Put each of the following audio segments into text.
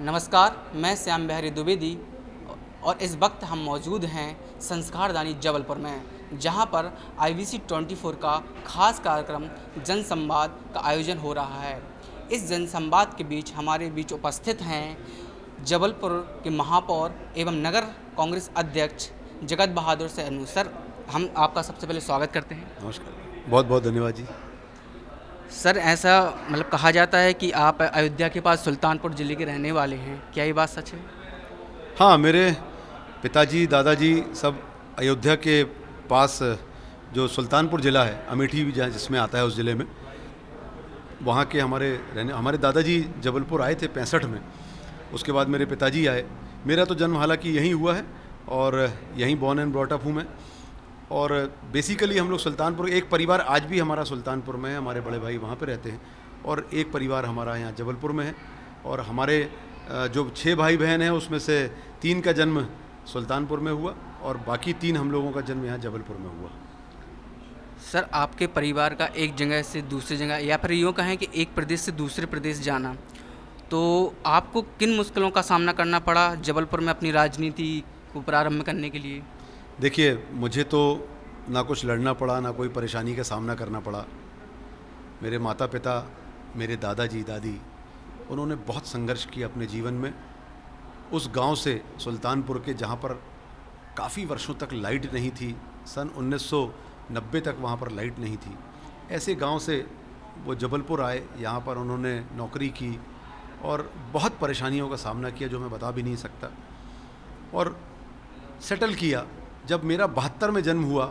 नमस्कार, मैं श्याम बिहारी द्विवेदी और इस वक्त हम मौजूद हैं संस्कारदानी जबलपुर में, जहां पर IBC 24 का खास कार्यक्रम जन संवाद का आयोजन हो रहा है। इस जन संवाद के बीच हमारे बीच उपस्थित हैं जबलपुर के महापौर एवं नगर कांग्रेस अध्यक्ष जगत बहादुर सैनू। सर, हम आपका सबसे पहले स्वागत करते हैं। नमस्कार, बहुत बहुत धन्यवाद जी। सर, ऐसा कहा जाता है कि आप अयोध्या के पास सुल्तानपुर ज़िले के रहने वाले हैं, क्या ये बात सच है? हाँ, मेरे पिताजी दादाजी सब अयोध्या के पास जो सुल्तानपुर ज़िला है, अमेठी भी जहाँ जिसमें आता है, उस ज़िले में वहाँ के हमारे दादाजी जबलपुर आए थे 65 में। उसके बाद मेरे पिताजी आए। मेरा तो जन्म हालांकि यहीं हुआ है और यहीं बॉर्न एंड ब्रॉट अप हूँ मैं। और बेसिकली हम लोग सुल्तानपुर, एक परिवार आज भी हमारा सुल्तानपुर में है, हमारे बड़े भाई वहाँ पे रहते हैं, और एक परिवार हमारा यहाँ जबलपुर में है। और हमारे जो 6 भाई बहन हैं उसमें से 3 का जन्म सुल्तानपुर में हुआ और बाकी 3 हम लोगों का जन्म यहाँ जबलपुर में हुआ। सर, आपके परिवार का एक जगह से दूसरी जगह, या फिर यूँ कहें कि एक प्रदेश से दूसरे प्रदेश जाना, तो आपको किन मुश्किलों का सामना करना पड़ा जबलपुर में अपनी राजनीति को प्रारंभ करने के लिए? देखिए, मुझे तो ना कुछ लड़ना पड़ा, ना कोई परेशानी का सामना करना पड़ा। मेरे माता पिता, मेरे दादाजी दादी, उन्होंने बहुत संघर्ष किया अपने जीवन में। उस गांव से सुल्तानपुर के, जहां पर काफ़ी वर्षों तक लाइट नहीं थी, सन 1990 तक वहां पर लाइट नहीं थी, ऐसे गांव से वो जबलपुर आए। यहाँ पर उन्होंने नौकरी की और बहुत परेशानियों का सामना किया जो मैं बता भी नहीं सकता, और सेटल किया। जब मेरा 72 में जन्म हुआ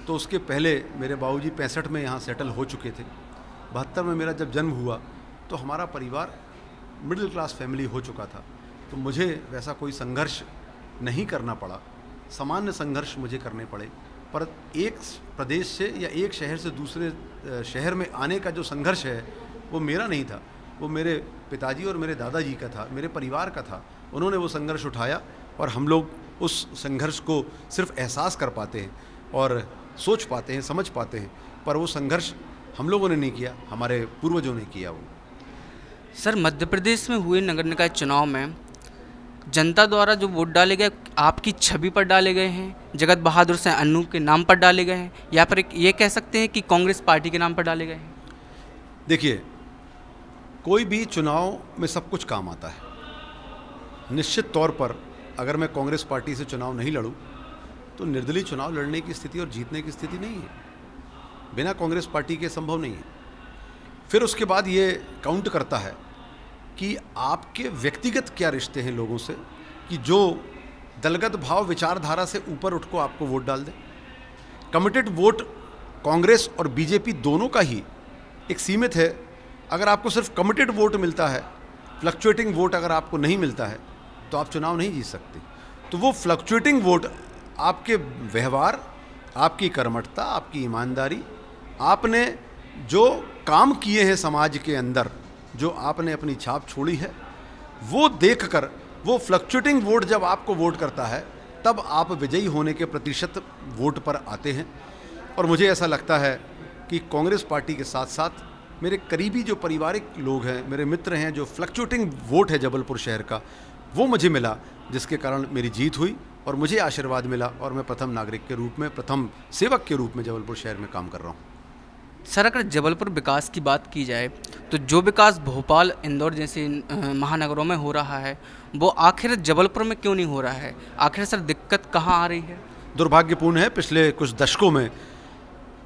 तो उसके पहले मेरे बाबूजी 65 में यहाँ सेटल हो चुके थे। 72 में मेरा जब जन्म हुआ तो हमारा परिवार मिडिल क्लास फैमिली हो चुका था, तो मुझे वैसा कोई संघर्ष नहीं करना पड़ा। सामान्य संघर्ष मुझे करने पड़े, पर एक प्रदेश से या एक शहर से दूसरे शहर में आने का जो संघर्ष है वो मेरा नहीं था, वो मेरे पिताजी और मेरे दादाजी का था, मेरे परिवार का था। उन्होंने वो संघर्ष उठाया और हम लोग उस संघर्ष को सिर्फ एहसास कर पाते हैं और सोच पाते हैं, समझ पाते हैं, पर वो संघर्ष हम लोगों ने नहीं किया, हमारे पूर्वजों ने किया वो। सर, मध्य प्रदेश में हुए नगर निकाय चुनाव में जनता द्वारा जो वोट डाले गए, आपकी छवि पर डाले गए हैं, जगत बहादुर सैनू के नाम पर डाले गए हैं, या फिर ये कह सकते हैं कि कांग्रेस पार्टी के नाम पर डाले गए हैं? देखिए, कोई भी चुनाव में सब कुछ काम आता है। निश्चित तौर पर अगर मैं कांग्रेस पार्टी से चुनाव नहीं लड़ूं तो निर्दलीय चुनाव लड़ने की स्थिति और जीतने की स्थिति नहीं है, बिना कांग्रेस पार्टी के संभव नहीं है। फिर उसके बाद ये काउंट करता है कि आपके व्यक्तिगत क्या रिश्ते हैं लोगों से, कि जो दलगत भाव विचारधारा से ऊपर उठ को आपको वोट डाल दें। कमिटेड वोट कांग्रेस और बीजेपी दोनों का ही एक सीमित है। अगर आपको सिर्फ कमिटेड वोट मिलता है, फ्लक्चुएटिंग वोट अगर आपको नहीं मिलता है, तो आप चुनाव नहीं जीत सकते। तो वो फ्लक्चुएटिंग वोट आपके व्यवहार, आपकी कर्मठता, आपकी ईमानदारी, आपने जो काम किए हैं समाज के अंदर, जो आपने अपनी छाप छोड़ी है, वो देखकर वो फ्लक्चुएटिंग वोट जब आपको वोट करता है तब आप विजयी होने के प्रतिशत वोट पर आते हैं। और मुझे ऐसा लगता है कि कांग्रेस पार्टी के साथ साथ मेरे करीबी जो पारिवारिक लोग हैं, मेरे मित्र हैं, जो फ्लक्चुएटिंग वोट है जबलपुर शहर का, वो मुझे मिला, जिसके कारण मेरी जीत हुई और मुझे आशीर्वाद मिला और मैं प्रथम नागरिक के रूप में, प्रथम सेवक के रूप में जबलपुर शहर में काम कर रहा हूँ। सर, अगर जबलपुर विकास की बात की जाए तो जो विकास भोपाल, इंदौर जैसे महानगरों में हो रहा है, वो आखिर जबलपुर में क्यों नहीं हो रहा है? आखिर सर दिक्कत कहाँ आ रही है? दुर्भाग्यपूर्ण है, पिछले कुछ दशकों में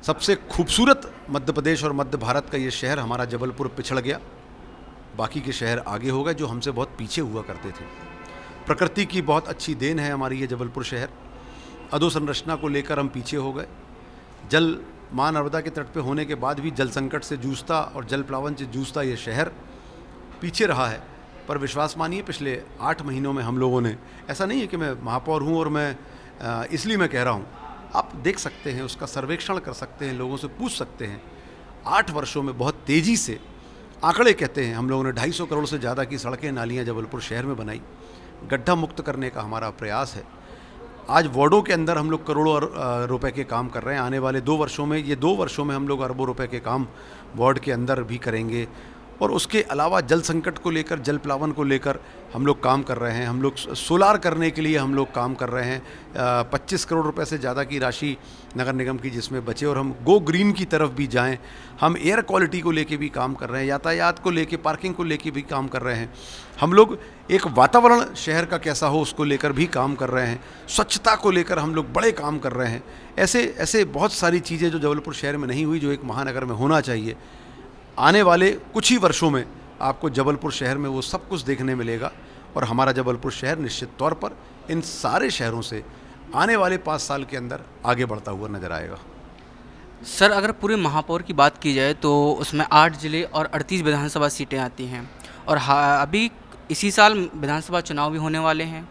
सबसे खूबसूरत मध्य प्रदेश और मध्य भारत का ये शहर हमारा जबलपुर पिछड़ गया। बाकी के शहर आगे हो गए जो हमसे बहुत पीछे हुआ करते थे। प्रकृति की बहुत अच्छी देन है हमारी ये जबलपुर शहर। अधोसंरचना को लेकर हम पीछे हो गए। जल मां नर्मदा के तट पे होने के बाद भी जल संकट से जूझता और जल प्लावन से जूझता ये शहर पीछे रहा है। पर विश्वास मानिए, पिछले 8 महीनों में हम लोगों ने, ऐसा नहीं है कि मैं महापौर हूँ और मैं इसलिए मैं कह रहा हूँ, आप देख सकते हैं, उसका सर्वेक्षण कर सकते हैं, लोगों से पूछ सकते हैं। 8 वर्षों में बहुत तेज़ी से, आंकड़े कहते हैं, हम लोगों ने 250 करोड़ से ज़्यादा की सड़कें नालियाँ जबलपुर शहर में बनाई। गड्ढा मुक्त करने का हमारा प्रयास है। आज वार्डों के अंदर हम लोग करोड़ों रुपए के काम कर रहे हैं। आने वाले 2 वर्षों में, ये 2 वर्षों में हम लोग अरबों रुपए के काम वार्ड के अंदर भी करेंगे। और उसके अलावा जल संकट को लेकर, जल प्लावन को लेकर हम लोग काम कर रहे हैं। हम लोग सोलार करने के लिए हम लोग काम कर रहे हैं। 25 करोड़ रुपए से ज़्यादा की राशि नगर निगम की जिसमें बचे, और हम गो ग्रीन की तरफ भी जाएं। हम एयर क्वालिटी को लेके भी काम कर रहे हैं, यातायात को लेके, पार्किंग को लेके भी काम कर रहे हैं। हम लोग एक वातावरण शहर का कैसा हो उसको लेकर भी काम कर रहे हैं। स्वच्छता को लेकर हम लोग बड़े काम कर रहे हैं। ऐसे ऐसे बहुत सारी चीज़ें जो जबलपुर शहर में नहीं हुई, जो एक महानगर में होना चाहिए। आने वाले कुछ ही वर्षों में आपको जबलपुर शहर में वो सब कुछ देखने मिलेगा, और हमारा जबलपुर शहर निश्चित तौर पर इन सारे शहरों से आने वाले 5 साल के अंदर आगे बढ़ता हुआ नजर आएगा। सर, अगर पूरे महापौर की बात की जाए तो उसमें 8 जिले और 38 विधानसभा सीटें आती हैं, और अभी इसी साल विधानसभा चुनाव भी होने वाले हैं,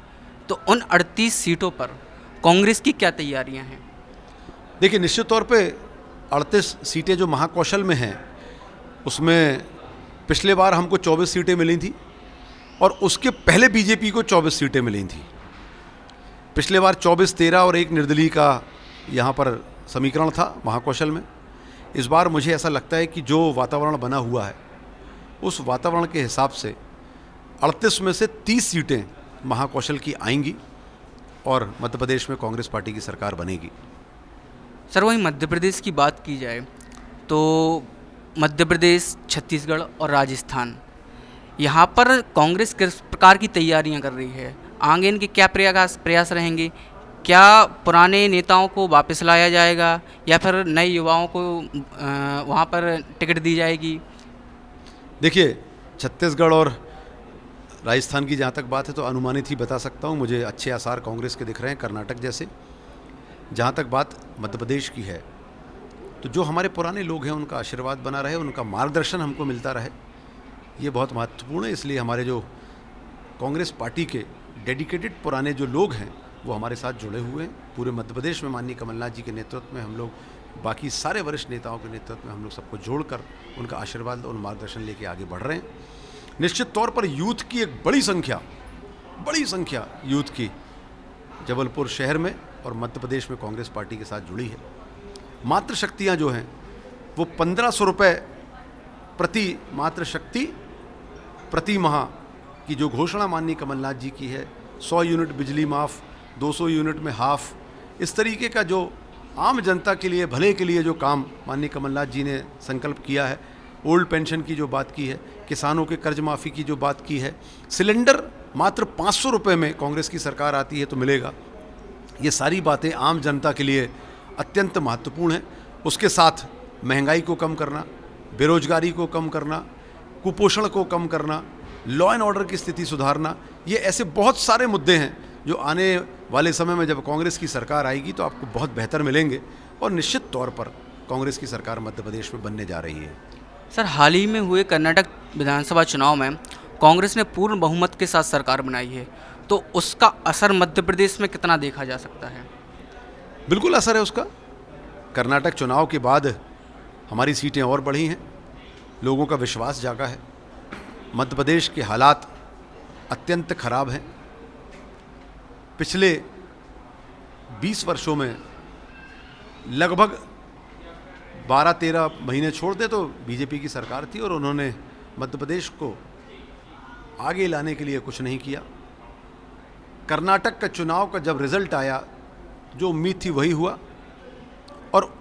तो उन 38 सीटों पर कांग्रेस की क्या तैयारियां हैं? देखिए, निश्चित तौर पे 38 सीटें जो महाकौशल में हैं, उसमें पिछले बार हमको 24 सीटें मिली थी, और उसके पहले बीजेपी को 24 सीटें मिली थी। पिछले बार 24, 13 और 1 निर्दलीय का यहाँ पर समीकरण था महाकौशल में। इस बार मुझे ऐसा लगता है कि जो वातावरण बना हुआ है, उस वातावरण के हिसाब से 38 में से 30 सीटें महाकौशल की आएंगी, और मध्य प्रदेश में कांग्रेस पार्टी की सरकार बनेगी। सर, वहीं मध्य प्रदेश की बात की जाए तो मध्य प्रदेश, छत्तीसगढ़ और राजस्थान, यहाँ पर कांग्रेस किस प्रकार की तैयारियाँ कर रही है? आगे इनके क्या प्रयास रहेंगे? क्या पुराने नेताओं को वापस लाया जाएगा, या फिर नए युवाओं को वहाँ पर टिकट दी जाएगी? देखिए, छत्तीसगढ़ और राजस्थान की जहाँ तक बात है तो अनुमानित ही बता सकता हूँ। मुझे अच्छे आसार कांग्रेस के दिख रहे हैं, कर्नाटक जैसे। जहाँ तक बात मध्य प्रदेश की है, तो जो हमारे पुराने लोग हैं उनका आशीर्वाद बना रहे, उनका मार्गदर्शन हमको मिलता रहे, ये बहुत महत्वपूर्ण है। इसलिए हमारे जो कांग्रेस पार्टी के डेडिकेटेड पुराने जो लोग हैं वो हमारे साथ जुड़े हुए हैं। पूरे मध्य प्रदेश में माननीय कमलनाथ जी के नेतृत्व में हम लोग, बाकी सारे वरिष्ठ नेताओं के नेतृत्व में हम लोग सबको जोड़कर उनका आशीर्वाद और मार्गदर्शन लेके आगे बढ़ रहे हैं। निश्चित तौर पर यूथ की एक बड़ी संख्या यूथ की जबलपुर शहर में और मध्य प्रदेश में कांग्रेस पार्टी के साथ जुड़ी है। मातृशक्तियाँ जो हैं वो 1500 रुपये प्रति मातृशक्ति प्रति माह की जो घोषणा माननीय कमलनाथ जी की है, 100 यूनिट बिजली माफ़, 200 यूनिट में हाफ, इस तरीके का जो आम जनता के लिए, भले के लिए जो काम माननीय कमलनाथ जी ने संकल्प किया है, ओल्ड पेंशन की जो बात की है, किसानों के कर्ज माफ़ी की जो बात की है, सिलेंडर मात्र 500 रुपये में कांग्रेस की सरकार आती है तो मिलेगा, ये सारी बातें आम जनता के लिए अत्यंत महत्वपूर्ण है। उसके साथ महंगाई को कम करना, बेरोजगारी को कम करना, कुपोषण को कम करना, लॉ एंड ऑर्डर की स्थिति सुधारना, ये ऐसे बहुत सारे मुद्दे हैं जो आने वाले समय में जब कांग्रेस की सरकार आएगी तो आपको बहुत बेहतर मिलेंगे, और निश्चित तौर पर कांग्रेस की सरकार मध्य प्रदेश में बनने जा रही है। सर, हाल ही में हुए कर्नाटक विधानसभा चुनाव में कांग्रेस ने पूर्ण बहुमत के साथ सरकार बनाई है, तो उसका असर मध्य प्रदेश में कितना देखा जा सकता है? बिल्कुल असर है उसका। कर्नाटक चुनाव के बाद हमारी सीटें और बढ़ी हैं, लोगों का विश्वास जागा है। मध्य प्रदेश के हालात अत्यंत खराब हैं। पिछले 20 वर्षों में लगभग 12-13 महीने छोड़ दे तो बीजेपी की सरकार थी, और उन्होंने मध्य प्रदेश को आगे लाने के लिए कुछ नहीं किया। कर्नाटक का चुनाव का जब रिजल्ट आया, जो उम्मीद थी वही हुआ, और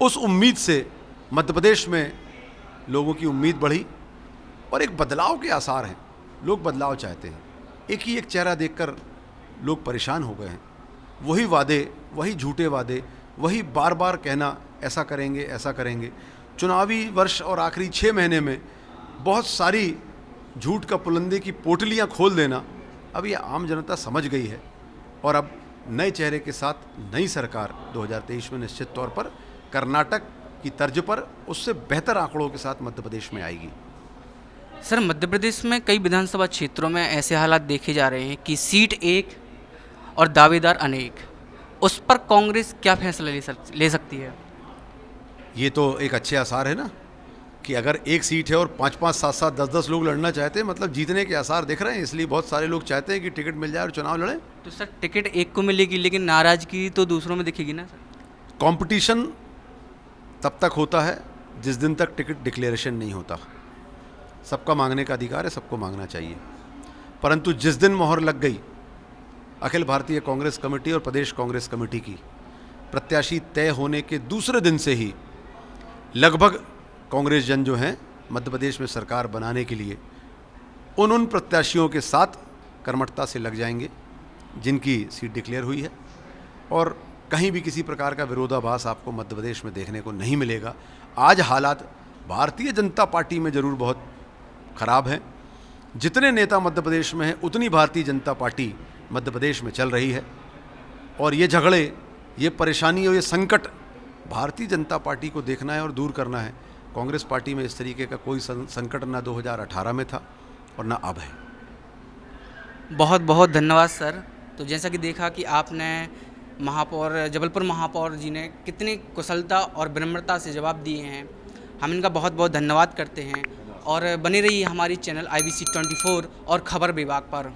उस उम्मीद से मध्य प्रदेश में लोगों की उम्मीद बढ़ी, और एक बदलाव के आसार हैं। लोग बदलाव चाहते हैं। एक ही एक चेहरा देखकर लोग परेशान हो गए हैं। वही वादे, वही झूठे वादे, वही बार बार कहना ऐसा करेंगे, ऐसा करेंगे। चुनावी वर्ष और आखिरी 6 महीने में बहुत सारी झूठ का पुलंदे की पोटलियां खोल देना, अब ये आम जनता समझ गई है, और अब नए चेहरे के साथ नई सरकार 2023 में निश्चित तौर पर कर्नाटक की तर्ज पर उससे बेहतर आंकड़ों के साथ मध्य प्रदेश में आएगी। सर, मध्य प्रदेश में कई विधानसभा क्षेत्रों में ऐसे हालात देखे जा रहे हैं कि सीट एक और दावेदार अनेक, उस पर कांग्रेस क्या फैसला ले सकती है? ये तो एक अच्छे आसार है ना, कि अगर एक सीट है और 5-5, 7-7, 10-10 लोग लड़ना चाहते हैं, मतलब जीतने के आसार दिख रहे हैं। इसलिए बहुत सारे लोग चाहते हैं कि टिकट मिल जाए और चुनाव लड़ें। तो सर, टिकट एक को मिलेगी लेकिन नाराजगी तो दूसरों में दिखेगी ना सर? कंपटीशन तब तक होता है जिस दिन तक टिकट डिक्लेरेशन नहीं होता। सबका मांगने का अधिकार है, सबको मांगना चाहिए। परंतु जिस दिन मोहर लग गई अखिल भारतीय कांग्रेस कमेटी और प्रदेश कांग्रेस कमेटी की, प्रत्याशी तय होने के दूसरे दिन से ही लगभग कांग्रेस जन जो हैं मध्य प्रदेश में सरकार बनाने के लिए उन प्रत्याशियों के साथ कर्मठता से लग जाएंगे जिनकी सीट डिक्लेयर हुई है, और कहीं भी किसी प्रकार का विरोधाभास आपको मध्य प्रदेश में देखने को नहीं मिलेगा। आज हालात भारतीय जनता पार्टी में ज़रूर बहुत ख़राब हैं। जितने नेता मध्य प्रदेश में हैं उतनी भारतीय जनता पार्टी मध्य प्रदेश में चल रही है, और ये झगड़े, ये परेशानी और ये संकट भारतीय जनता पार्टी को देखना है और दूर करना है। कांग्रेस पार्टी में इस तरीके का कोई संकट ना 2018 में था और ना अब है। बहुत बहुत धन्यवाद सर। तो जैसा कि देखा कि आपने जबलपुर महापौर जी ने कितनी कुशलता और विनम्रता से जवाब दिए हैं, हम इनका बहुत बहुत धन्यवाद करते हैं। और बने रहिए हमारी चैनल IBC 24 और खबर विभाग पर।